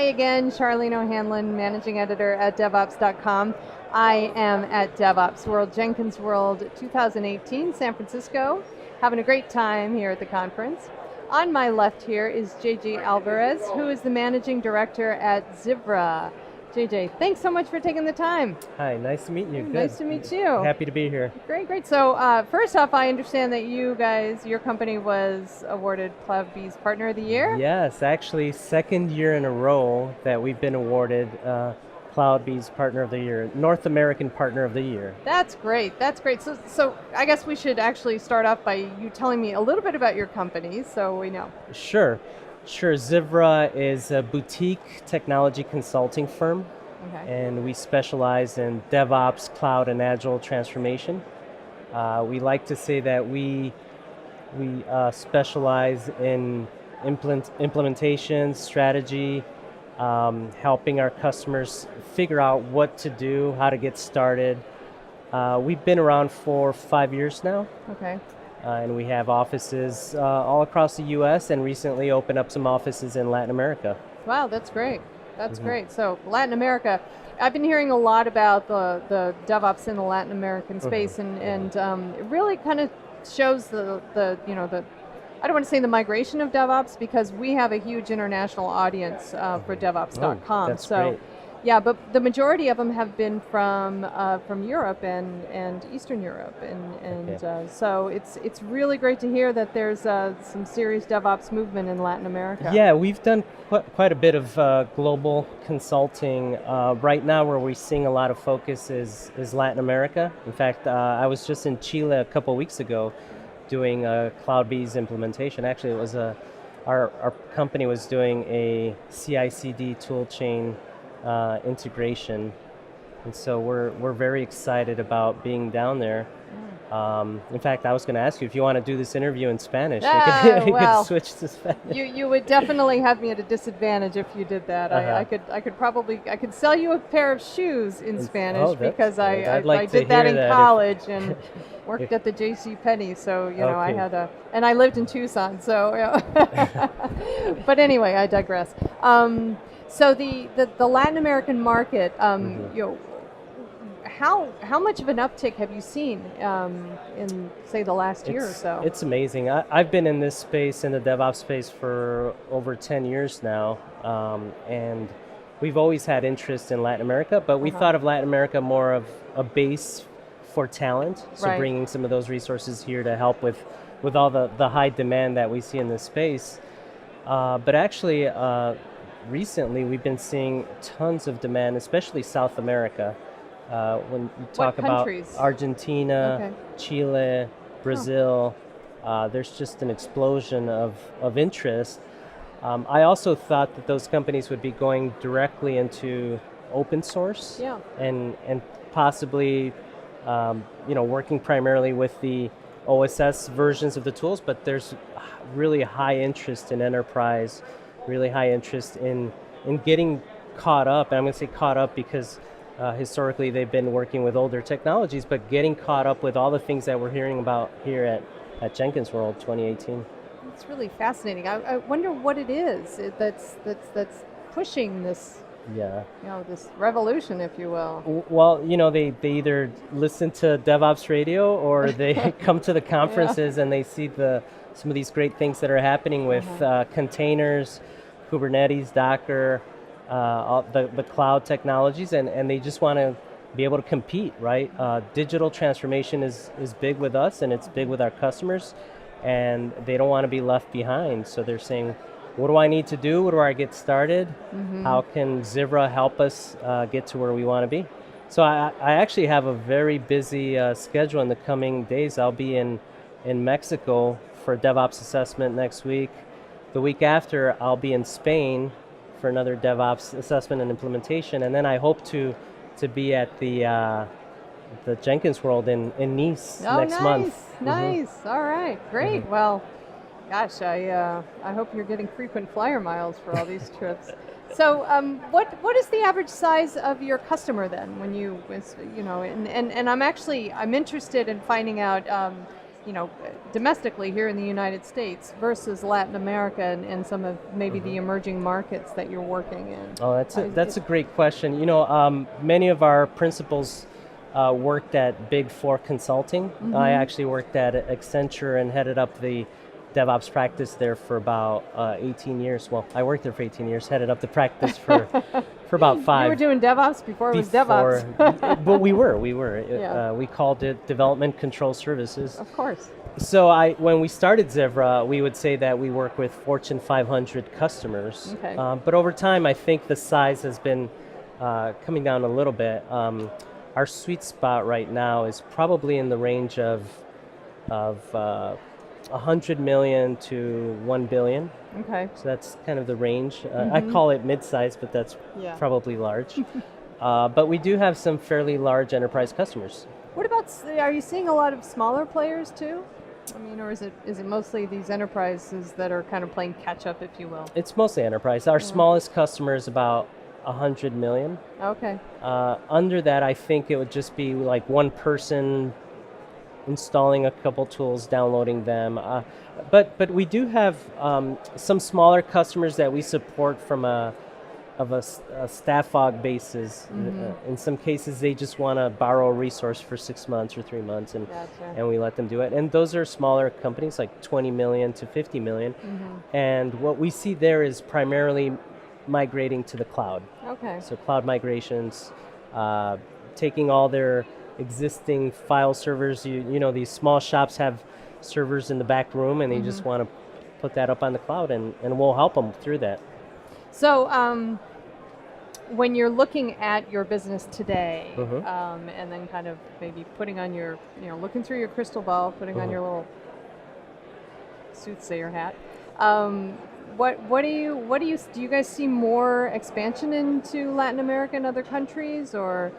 again, Charlene O'Hanlon, Managing Editor at DevOps.com. I am at DevOps World, Jenkins World 2018, San Francisco. Having a great time here at the conference. On my left here is JJ Alvarez, who is the Managing Director at Zivra. JJ, thanks so much for taking the time. Hi, nice to meet you. Good. Nice to meet you. Happy to be here. Great, great. So first off, I understand that you guys, your company was awarded CloudBees Partner of the Year? Yes, actually second year in a row that we've been awarded CloudBees Partner of the Year, North American Partner of the Year. That's great, that's great. So I guess we should actually start off by you telling me a little bit about your company so we know. Sure. Zivra is a boutique technology consulting firm, and we specialize in DevOps, cloud, and agile transformation. We like to say that we specialize in implementation, strategy, helping our customers figure out what to do, how to get started. We've been around for 5 years now. Okay. And we have offices all across the U.S. and recently opened up some offices in Latin America. Wow, that's great. That's great. So Latin America, I've been hearing a lot about the DevOps in the Latin American space, and it really kind of shows the I don't want to say the migration of DevOps because we have a huge international audience for DevOps.com. That's great. Yeah, but the majority of them have been from Europe and Eastern Europe, so it's really great to hear that there's some serious DevOps movement in Latin America. Yeah, we've done quite a bit of global consulting. Right now, where we're seeing a lot of focus is Latin America. In fact, I was just in Chile a couple weeks ago doing a CloudBees implementation. Actually, it was our company was doing a CI/CD tool chain integration, and so we're very excited about being down there. In fact, I was going to ask you if you want to do this interview in Spanish. We could switch to Spanish. You would definitely have me at a disadvantage if you did that. I could sell you a pair of shoes in Spanish because I did that in college and worked at the J.C. Penney. So I had and I lived in Tucson. So, but anyway, I digress. So the Latin American market, how much of an uptick have you seen in, say, the last year or so? It's amazing. I've been in this space, in the DevOps space, for over 10 years now, and we've always had interest in Latin America, but we thought of Latin America more of a base for talent, so bringing some of those resources here to help with all the high demand that we see in this space. But actually, recently, we've been seeing tons of demand, especially South America. When you talk about Argentina, Chile, Brazil, there's just an explosion of interest. I also thought that those companies would be going directly into open source and possibly working primarily with the OSS versions of the tools, but there's really high interest in enterprise, really high interest in getting caught up. And I'm going to say caught up because historically they've been working with older technologies, but getting caught up with all the things that we're hearing about here at Jenkins World 2018. It's really fascinating. I wonder what it is that's pushing this. This revolution, if you will. Well, they either listen to DevOps radio or they come to the conferences and they see some of these great things that are happening with containers, Kubernetes, Docker, all the cloud technologies, and they just want to be able to compete, right? Digital transformation is big with us, and it's big with our customers, and they don't want to be left behind. So they're saying, what do I need to do? Where do I get started? How can Zivra help us get to where we want to be? So I actually have a very busy schedule in the coming days. I'll be in Mexico for a DevOps assessment next week. The week after, I'll be in Spain for another DevOps assessment and implementation, and then I hope to be at the Jenkins World in Nice next month. Nice. All right, great. Well, gosh, I hope you're getting frequent flyer miles for all these trips. So, what is the average size of your customer then? When and I'm interested in finding out domestically here in the United States versus Latin America and some of maybe the emerging markets that you're working in? Oh, that's a great question. Many of our principals worked at Big Four consulting. I actually worked at Accenture and headed up the DevOps practice there for about 18 years. Well, I worked there for 18 years, headed up the practice for about 5. You were doing DevOps before it was DevOps. But we were. Yeah. We called it Development Control Services. Of course. So when we started Zivra, we would say that we work with Fortune 500 customers. Okay. But over time, I think the size has been coming down a little bit. Our sweet spot right now is probably in the range of 100 million to 1 billion. Okay. So that's kind of the range. I call it mid-size, but that's probably large. But we do have some fairly large enterprise customers. What about, are you seeing a lot of smaller players too? I mean, or is it mostly these enterprises that are kind of playing catch up, if you will? It's mostly enterprise. Our smallest customer is about 100 million. Okay. Under that, I think it would just be like one person installing a couple tools, downloading them. But we do have some smaller customers that we support from a staff aug basis. In some cases, they just want to borrow a resource for 6 months or 3 months, and we let them do it. And those are smaller companies, like 20 million to 50 million. And what we see there is primarily migrating to the cloud. Okay. So cloud migrations, taking all their existing file servers. You know, these small shops have servers in the back room, and they just want to put that up on the cloud, and we'll help them through that. So when you're looking at your business today, and then kind of maybe putting on your, looking through your crystal ball, putting on your little soothsayer hat, what do you guys see more expansion into Latin America and other countries, or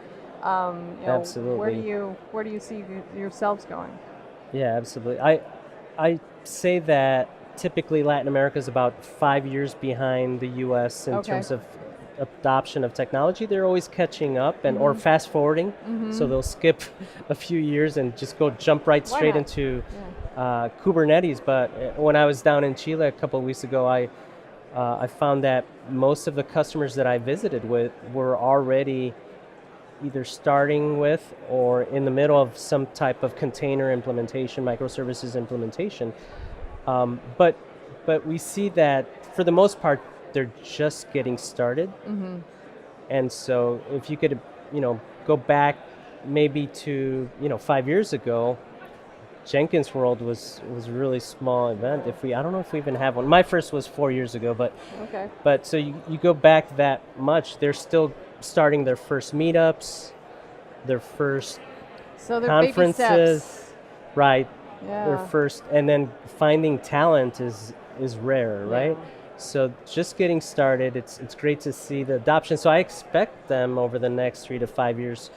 absolutely. Where do you see yourselves going? Yeah, absolutely. I say that typically Latin America is about 5 years behind the U.S. in terms of adoption of technology. They're always catching up or fast forwarding, so they'll skip a few years and just jump right straight into Kubernetes. But when I was down in Chile a couple of weeks ago, I found that most of the customers that I visited with were already either starting with or in the middle of some type of container implementation, microservices implementation. But we see that for the most part, they're just getting started. And so if you could, go back maybe to, 5 years ago, Jenkins World was a really small event. I don't know if we even have one. My first was 4 years ago, but so you go back that much, they're still starting their first meetups, their first conferences, baby steps. Right? Yeah. Their first, and then finding talent is rare, right? So just getting started, it's great to see the adoption. So I expect them over the next 3 to 5 years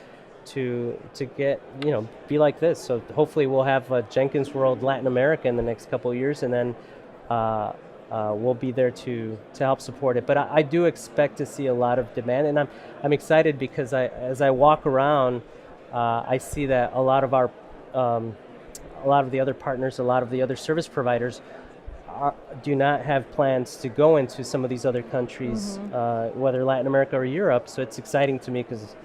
to get, be like this. So hopefully we'll have a Jenkins World Latin America in the next couple of years, and then we'll be there to help support it. But I do expect to see a lot of demand, and I'm excited because as I walk around, I see that a lot of the other partners, a lot of the other service providers do not have plans to go into some of these other countries, whether Latin America or Europe. So it's exciting to me because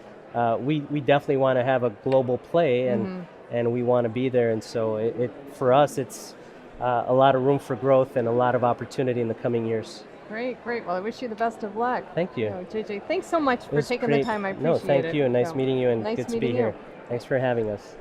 we definitely want to have a global play, and we want to be there. And so for us, it's a lot of room for growth and a lot of opportunity in the coming years. Great. Well, I wish you the best of luck. Thank you. JJ, thanks so much for taking the time. I appreciate it. No, thank you, and nice meeting you, and nice good to be here. Thanks for having us.